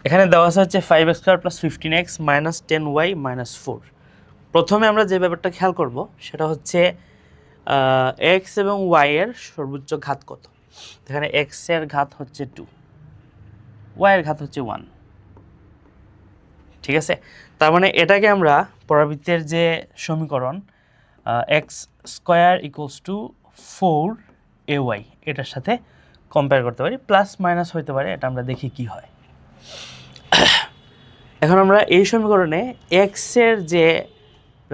এখানে দেওয়া আছে হচ্ছে 5x² + 15x - 10y - 4। প্রথমে আমরা যে ব্যাপারটা খেয়াল করব সেটা হচ্ছে x এবং y এর সর্বোচ্চ ঘাত কত। এখানে x এর ঘাত হচ্ছে 2, y এর ঘাত হচ্ছে 1। ঠিক আছে, তার মানে এটাকে আমরা পরাবৃত্তের যে সমীকরণ x² = 4ay এটার সাথে কম্পেয়ার করতে পারি, প্লাস মাইনাস হইতে পারে, এটা আমরা দেখি কি হয়। এখন আমরা এই সমীকরণে x এর যে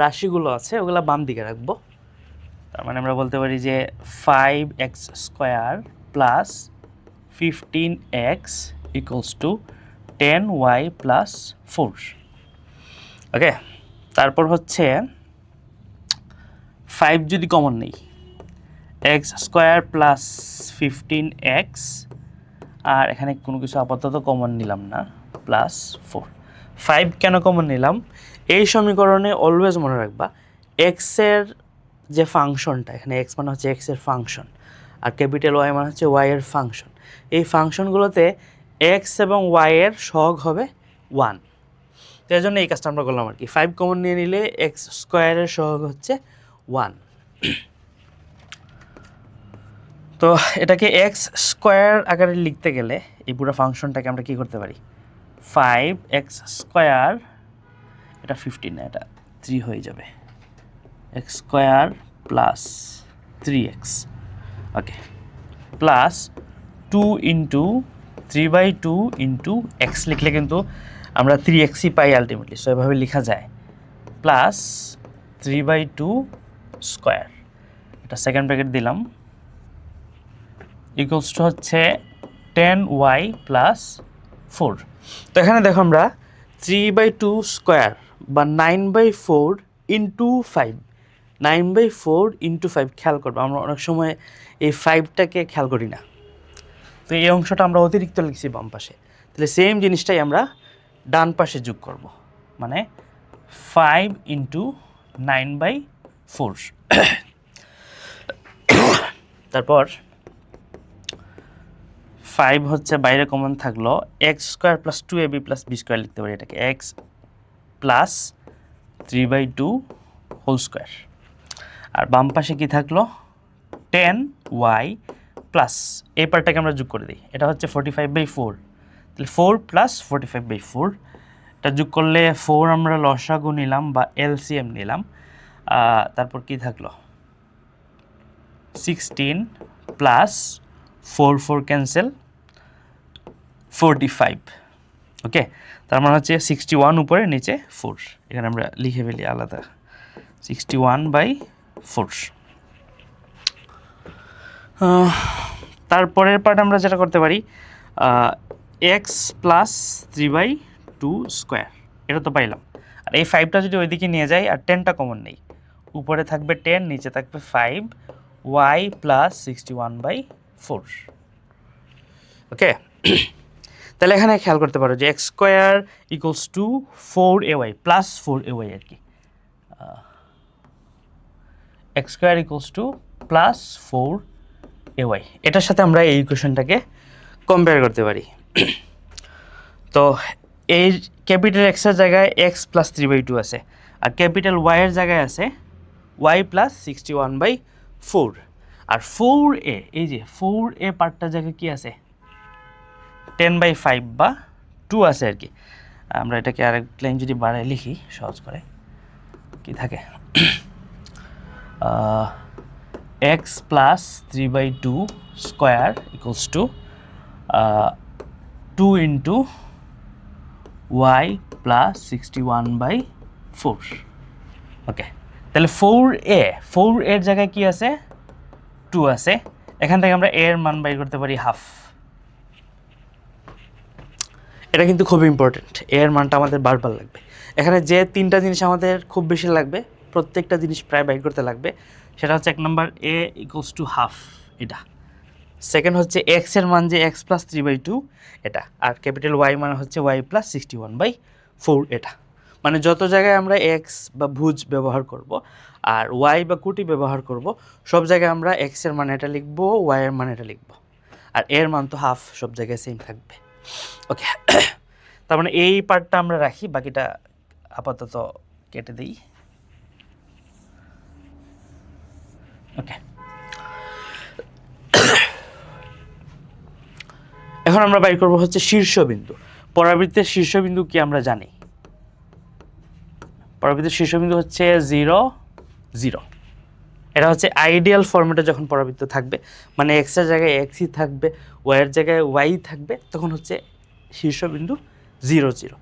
রাশিগুলো আছে ওগুলো বাম দিকে রাখবো। তার মানে আমরা বলতে পারি যে 5x² + 15x = 10y + 4। ওকে, তারপর হচ্ছে 5 যদি কমন নেই, x² + 15x, আর এখানে কোনো কিছু আপাতত কমন নিলাম না, +4। 5 কেন কমন নিলাম? এই সমীকরণে অলওয়েজ মনে রাখবা x এর যে ফাংশনটা, এখানে x মানে হচ্ছে x এর ফাংশন, আর ক্যাপিটাল Y মানে হচ্ছে y এর ফাংশন। এই ফাংশনগুলোতে x এবং y এর সহগ হবে 1। তো এই জন্য এই কাজটা আমরা করলাম আর কি। 5 কমন নিয়ে নিলে x² এর সহগ হচ্ছে 1। তো এটাকে x² আকারে লিখতে গেলে এই পুরো ফাংশনটাকে আমরা কি করতে পারি, 5x², এটা 15 না, এটা 3 হয়ে যাবে, x² + 3x, ওকে, প্লাস 2 × 3/2 × x লিখলে কিন্তু আমরা 3xই পাই আলটিমেটলি, সো এভাবে লেখা যায়, প্লাস 3/2 স্কোয়ার, এটা সেকেন্ড ব্র্যাকেট দিলাম, ইকুয়ালস টু হচ্ছে 10y + 4। তো এখানে দেখো আমরা 3/2 স্কোয়ার বা 9/4 × 5, 9/4 × 5 খেয়াল করবো, আমরা অনেক সময় এই 5টাকে খেয়াল করি না। তো এই অংশটা আমরা অতিরিক্ত লিখছি বাম পাশে, তাহলে সেম জিনিসটাই আমরা ডান পাশে যোগ করব, মানে 5 × 9/4। তারপর 5 হচ্ছে বাইরে কমন থাকলো, x² + 2ab + b² লিখতে পারি এটাকে, x + 3/2 হোল স্কোয়ার, আর বাম পাশে কি থাকলো 10y প্লাস, এই পার্টটাকে আমরা যোগ করে দিই, এটা হচ্ছে 45/4, তাহলে 4 + 45/4, এটা যোগ করলে 4 আমরা লসাগু নিলাম বা এলসিএম নিলাম, তারপর কি থাকলো 16 + 4 ক্যান্সেল, 45। ওকে, তার মানে হচ্ছে 61 উপরে নিচে 4, এখানে আমরা লিখে ফেলি আলাদা 61/4। তারপরের পার্ট আমরা যেটা করতে পারি, x + 3/2 স্কোয়ার, এটা তো পাইলাম, আর এই 5টা যদি ওইদিকে নিয়ে যাই আর 10টা কমন নেই, উপরে থাকবে 10, নিচে থাকবে 5, y + 61/4। ওকে, তাহলে এখানে খেয়াল করতে পারো যে x² = 4ay + 4ay আর কি, x² = +4ay, এটার সাথে আমরা এই ইকুয়েশনটাকে কম্পেয়ার করতে পারি। তো এই ক্যাপিটাল x এর জায়গায় x + 3/2 আছে, আর ক্যাপিটাল y এর জায়গায় আছে y + 61/4, আর 4a, এই যে 4a পার্টটার জায়গায় কি আছে 10/5 বা 2 আছে আর কি। আমরা এটাকে আরেক লাইন যদি বাড়ায় লিখি সহজ করে, কি থাকে x + 3/2 স্কোয়ার = 2 × y + 61/4। ওকে, তাহলে 4a এর জায়গায় কি আছে 2 আছে, এখান থেকে আমরা a এর মান বাইর করতে পারি হাফ। এটা কিন্তু খুব ইম্পর্টেন্ট, a এর মানটা আমাদের বারবার লাগবে। এখানে যে 3টা জিনিস আমাদের খুব বেশি লাগবে, প্রত্যেকটা জিনিস প্রায় বাইর করতে লাগবে, সেটা হচ্ছে 1 নম্বর a = হাফ, এটা। সেকেন্ড হচ্ছে x এর মান যে x + 3/2 এটা, আর ক্যাপিটাল y মানে হচ্ছে y + 61/4 এটা। মানে যত জায়গায় আমরা x বা ভুজ ব্যবহার করব আর y বা কোটি ব্যবহার করব, সব জায়গায় আমরা x এর মান এটা লিখব, y এর মান এটা লিখব, আর এর মান তো হাফ, সব জায়গায় সেম থাকবে। ওকে, তার মানে এই পার্টটা আমরা রাখি, বাকিটা আপাতত কেটে দিই। ওকে, এখন আমরা বাইর করব হচ্ছে শীর্ষবিন্দু। পরাবৃত্তের শীর্ষবিন্দু কি আমরা জানি? পরাবৃত্তের শীর্ষবিন্দু হচ্ছে 0 0। এটা হচ্ছে আইডিয়াল ফরম্যাটে যখন পরাবৃত্ত থাকবে, মানে এক্স এর জায়গায় এক্সই থাকবে, ওয়াই এর জায়গায় ওয়াই থাকবে, তখন হচ্ছে শীর্ষবিন্দু 0 0।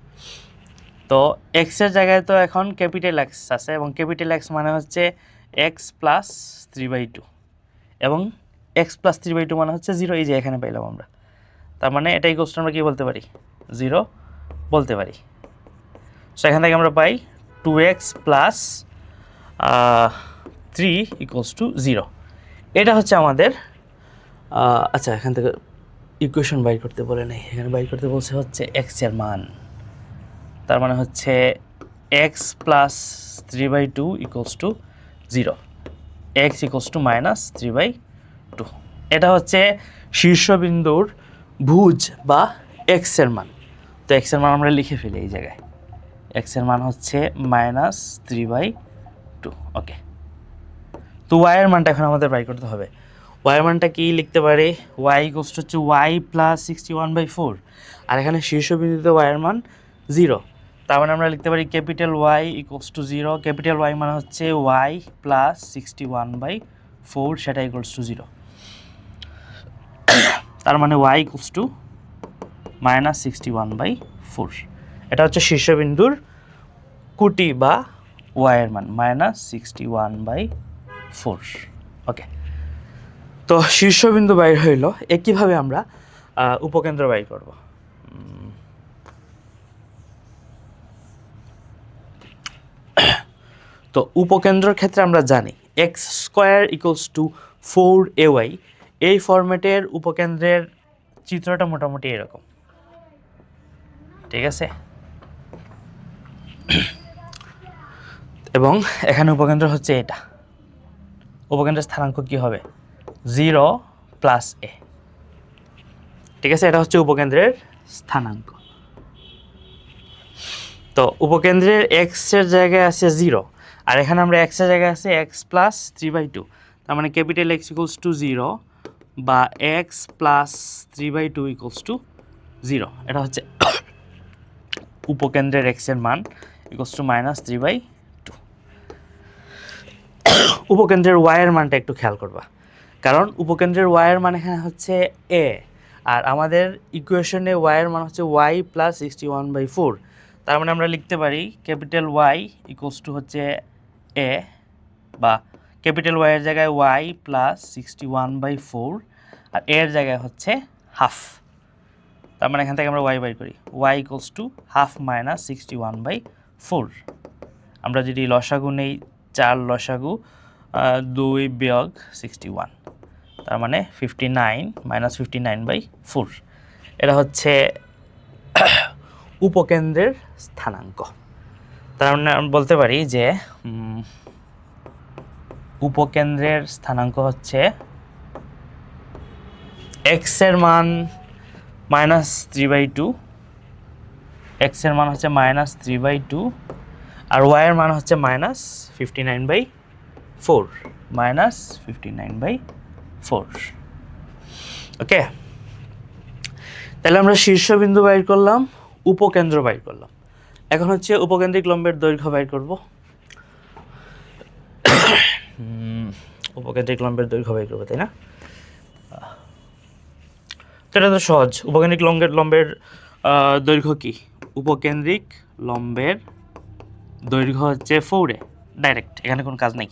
তো এক্স এর জায়গায় তো এখন ক্যাপিটাল এক্স আছে, এবং ক্যাপিটাল এক্স মানে হচ্ছে এক্স প্লাস 3/2, এবং এক্স প্লাস 3/2 মানে হচ্ছে 0। এই যে এখানে পাইলাম আমরা, তার মানে এটাই কোশ্চেন আমরা কি বলতে পারি? 0 বলতে পারি। সো এখান থেকে আমরা পাই 2x প্লাস 3 ইকুয়ালস টু 0। এটা হচ্ছে আমাদের আচ্ছা, এখান থেকে ইকুয়েশন বাইর করতে বলে নেই, এখানে বাইর করতে বলছে হচ্ছে এক্স এর মান। তার মানে হচ্ছে x plus 3/2 equals to 0, x equals to minus 3/2। এটা হচ্ছে শীর্ষবিন্দুর ভুজ বা এক্স এর মান। তো এক্স এর মান আমরা লিখে ফেলি এই জায়গায়, এক্স এর মান হচ্ছে মাইনাস 3/2। ওকে, তো ওয়াই এর মানটা এখন আমাদের বাই করতে হবে। ওয়াই এর মানটা কি লিখতে পারি? ওয়াই ইকুয়ালস টু হচ্ছে ওয়াই প্লাস 61/4, আর এখানে শীর্ষবিন্দুতে ওয়াই এর মান 0। তার মানে আমরা লিখতে পারি capital Y equals to 0। Capital Y মানে হচ্ছে ওয়াই প্লাস 61/4, সেটা ইকুয়ালস টু 0। তার মানে ওয়াই ইকুয়ালস টু মাইনাস 61/4। এটা হচ্ছে শীর্ষবিন্দুর কুটি বা ওয়াই এর মান মাইনাস 61/4। ওকে, তো শীর্ষবিন্দু বাইর হইল। একইভাবে আমরা উপকেন্দ্র বাইর করব। তো উপকেন্দ্রের ক্ষেত্রে আমরা জানি x square equals to 4ay। এই ফরম্যাটের উপকেন্দ্রের চিত্রটা মোটামুটি এরকম, ঠিক আছে? এবং এখানে উপকেন্দ্র হচ্ছে এটা। উপকেন্দ্রের স্থানাঙ্ক কি হবে? 0 প্লাস a, ঠিক আছে? এটা হচ্ছে উপকেন্দ্রের স্থানাঙ্ক। তো উপকেন্দ্রের এক্স এর জায়গায় আছে 0, আর এখানে আমরা এক্স এর জায়গায় আছে এক্স প্লাস 3/2। তার মানে ক্যাপিটাল এক্স ইকুয়ালস টু 0 বা এক্স প্লাস 3/2 ইকুয়ালস টু 0। এটা হচ্ছে উপকেন্দ্রের এক্স এর মান ইকুয়ালস টু মাইনাস 3/2। উপকেন্দ্রের ওয়াই এর মানটা একটু খেয়াল করবা, কারণ উপকেন্দ্রের ওয়াই এর মান এখানে হচ্ছে এ, আর আমাদের ইকুয়েশনে ওয়াই এর মান হচ্ছে ওয়াই প্লাস 61/4। তার মানে আমরা লিখতে পারি ক্যাপিটাল ওয়াই ইকুয়ালস টু হচ্ছে এ, বা ক্যাপিটাল ওয়াই এর জায়গায় ওয়াই প্লাস 61/4, আর এর জায়গায় হচ্ছে হাফ। তার মানে এখান থেকে আমরা ওয়াই বাই করি, Y equals to half minus 61/4। আমরা যদি লসাগু নেই, 4 লসাগু 2 বিয়োগ 61, তার মানে 59 মাইনাস 59/4। এটা হচ্ছে উপকেন্দ্রের স্থানাঙ্ক। তার মানে আমরা বলতে পারি যে উপকেন্দ্রের স্থানাঙ্ক হচ্ছে এক্স এর মান মাইনাস 3/2, এক্স এর মান হচ্ছে মাইনাস 3/2, আর ওয়াই এর মান হচ্ছে মাইনাস 59/4, মাইনাস 59/4। ওকে, তাহলে আমরা শীর্ষবিন্দু বাইর করলাম, উপকেন্দ্র বাইর করলাম। এখন হচ্ছে উপকেন্দ্রিক লম্বের দৈর্ঘ্য বাইর করব। উপকেন্দ্রিক লম্বের দৈর্ঘ্য বাইর করবো, তাই না? তো এটা তো সহজ। উপকেন্দ্রিক লম্বের দৈর্ঘ্য কি? উপকেন্দ্রিক লম্বের দৈর্ঘ্য হচ্ছে 4a, ডাইরেক্ট, এখানে কোনো কাজ নেই।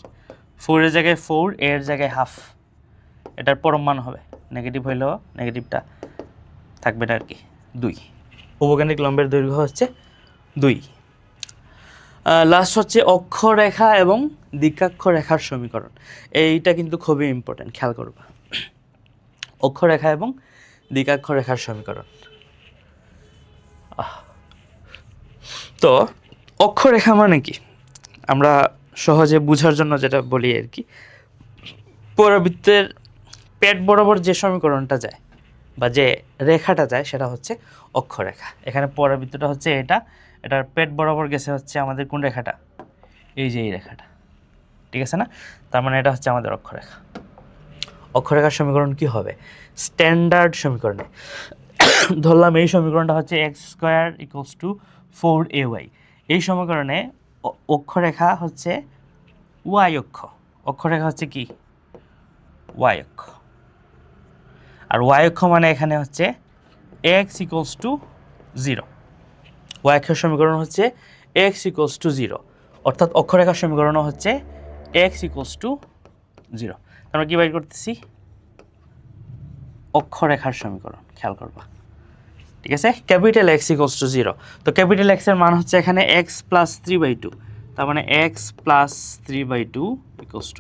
4 এর জায়গায় 4, এর জায়গায় হাফ, এটার পরম মান হবে, নেগেটিভ হইলেও নেগেটিভটা থাকবে না আর কি, 2। উপকেন্দ্রিক লম্বের দৈর্ঘ্য হচ্ছে 2। লাস্ট হচ্ছে অক্ষরেখা এবং দিকাক্ষরেখার সমীকরণ। এইটা কিন্তু খুবই ইম্পর্টেন্ট, খেয়াল করবা। অক্ষরেখা এবং দিকাক্ষরেখার সমীকরণ। তো অক্ষরেখা মানে কি? আমরা সহজে বোঝার জন্য যেটা বলি আর কি, পরাবৃত্তের পেট বরাবর যে সমীকরণটা যায় বা যে রেখাটা যায় সেটা হচ্ছে অক্ষরেখা। এখানে পরাবৃত্তটা হচ্ছে এটার পেট বরাবর গেছে হচ্ছে আমাদের কোন রেখাটা, এই যে এই রেখাটা, ঠিক আছে না? তার মানে এটা হচ্ছে আমাদের অক্ষরেখা। অক্ষরেখার সমীকরণ কি হবে? স্ট্যান্ডার্ড সমীকরণে ধরলাম এই সমীকরণটা হচ্ছে x² = 4ay। এই সমীকরণে অক্ষরেখা হচ্ছে y অক্ষ, অক্ষরেখা হচ্ছে কি y অক্ষ, আর y অক্ষ মানে এখানে হচ্ছে x = 0। y অক্ষের সমীকরণ হচ্ছে x = 0, অর্থাৎ অক্ষরেখার সমীকরণ হচ্ছে x = 0। আমরা কি বাইর করতেছি? অক্ষরেখার সমীকরণ, খেয়াল করবা, ঠিক আছে? ক্যাপিটাল x = 0, তো ক্যাপিটাল x এর মান হচ্ছে এখানে x + 3/2, তার মানে x + 3/2 =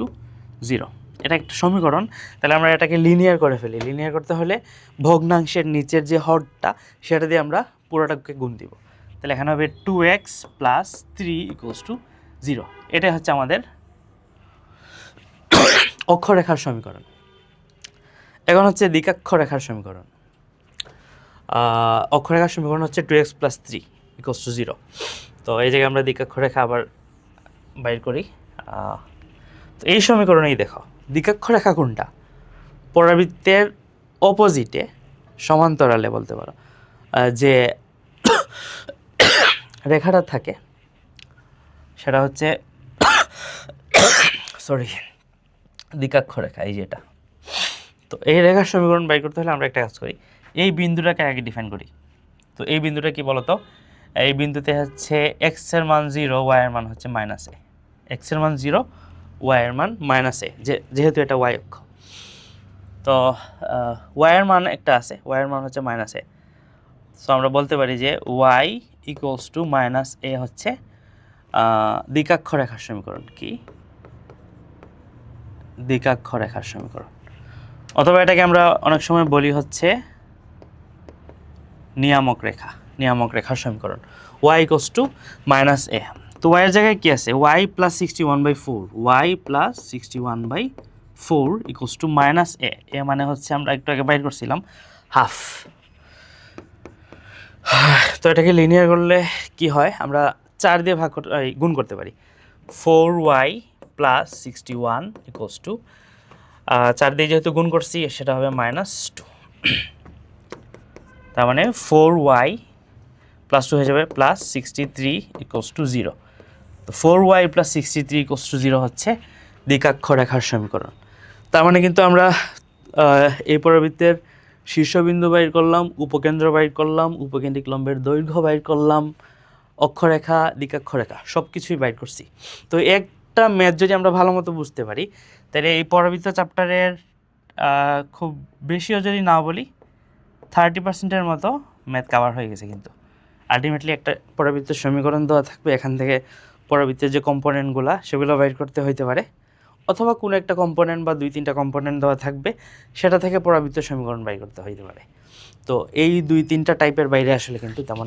0। এটা একটা সমীকরণ। তাহলে আমরা এটাকে লিনিয়ার করে ফেলি। লিনিয়ার করতে হলে ভগ্নাংশের নিচের যে হরটা সেটা দিয়ে আমরা পুরোটাকে গুণ দিব। তাহলে এখানে হবে 2x + 3 = 0। এটাই হচ্ছে আমাদের অক্ষরেখার সমীকরণ। এখন হচ্ছে দ্বিকাক্ষরেখার সমীকরণ। অক্ষরেখার সমীকরণ হচ্ছে 2x + 3 = 0। তো এই জায়গায় আমরা দ্বিকাক্ষরেখা আবার বাইর করি। তো এই সমীকরণেই দেখো দ্বিকাক্ষরেখা কোনটা? পরাবৃত্তের অপোজিটে সমান্তরালে বলতে পারো যে রেখাটা থাকে সেটা হচ্ছে সরি দ্বিকাক্ষরেখা, এই যেটা। তো এই রেখার সমীকরণ বাইর করতে হলে আমরা একটা কাজ করি, এই বিন্দুটাকে আগে ডিফাইন করি। তো এই বিন্দুটা কি বলতো? এই বিন্দুতে হচ্ছে x এর মান 0, y এর মান হচ্ছে -a। x এর মান 0, y এর মান -a, যেহেতু এটা y অক্ষ। তো y এর মান একটা আছে, y এর মান হচ্ছে -a। সো আমরা বলতে পারি যে y = -a হচ্ছে দ্বিকাক্ষরেখার সমীকরণ। কি? দ্বিকাক্ষরেখার সমীকরণ। অথবা এটাকে আমরা অনেক সময় বলি হচ্ছে নিয়ামক রেখা, নিয়ামক রেখার সমীকরণ। y = -a। তো y এর জায়গায় কি আছে? y + 61/4, y + 61/4 = -a। এ মানে হচ্ছে আমরা একটু আগে বাইর করছিলাম হাফ। তো এটাকে লিনিয়ার করলে কি হয়? আমরা 4 দিয়ে গুণ করতে পারি। 4y + 61 = 4 দিয়ে যেহেতু গুণ করছি সেটা হবে -2। তার মানে 4y + 2 হয়ে যাবে +63 = 0। তো 4y + 63 = 0 হচ্ছে দ্বিকাক্ষরেখার সমীকরণ। তার মানে কিন্তু আমরা এই পরাবৃত্তের শীর্ষবিন্দু বাইর করলাম, উপকেন্দ্র বাইর করলাম, উপকেন্দ্রিক লম্বের দৈর্ঘ্য বাইর করলাম, অক্ষরেখা, দ্বিকাক্ষরেখা সব কিছুই বাইর করছি। তো একটা ম্যাথ যদি আমরা ভালো মতো বুঝতে পারি তাহলে এই পরাবৃত্ত চ্যাপ্টারের খুব বেশিও যদি না বলি 30% মতো ম্যাথ কাভার হয়ে গেছে। কিন্তু আলটিমেটলি একটা পরাবৃত্তের সমীকরণ দেওয়া থাকবে, এখান থেকে পরাবৃত্তের যে কম্পোনেন্টগুলো সেগুলো বাইর করতে হইতে পারে, অথবা কোনো একটা কম্পোনেন্ট বা 2-3টা কম্পোনেন্ট দেওয়া থাকবে সেটা থেকে পরাবৃত্তের সমীকরণ বাইর করতে হইতে পারে। তো এই 2-3টা টাইপের বাইরে আসলে কিন্তু তেমন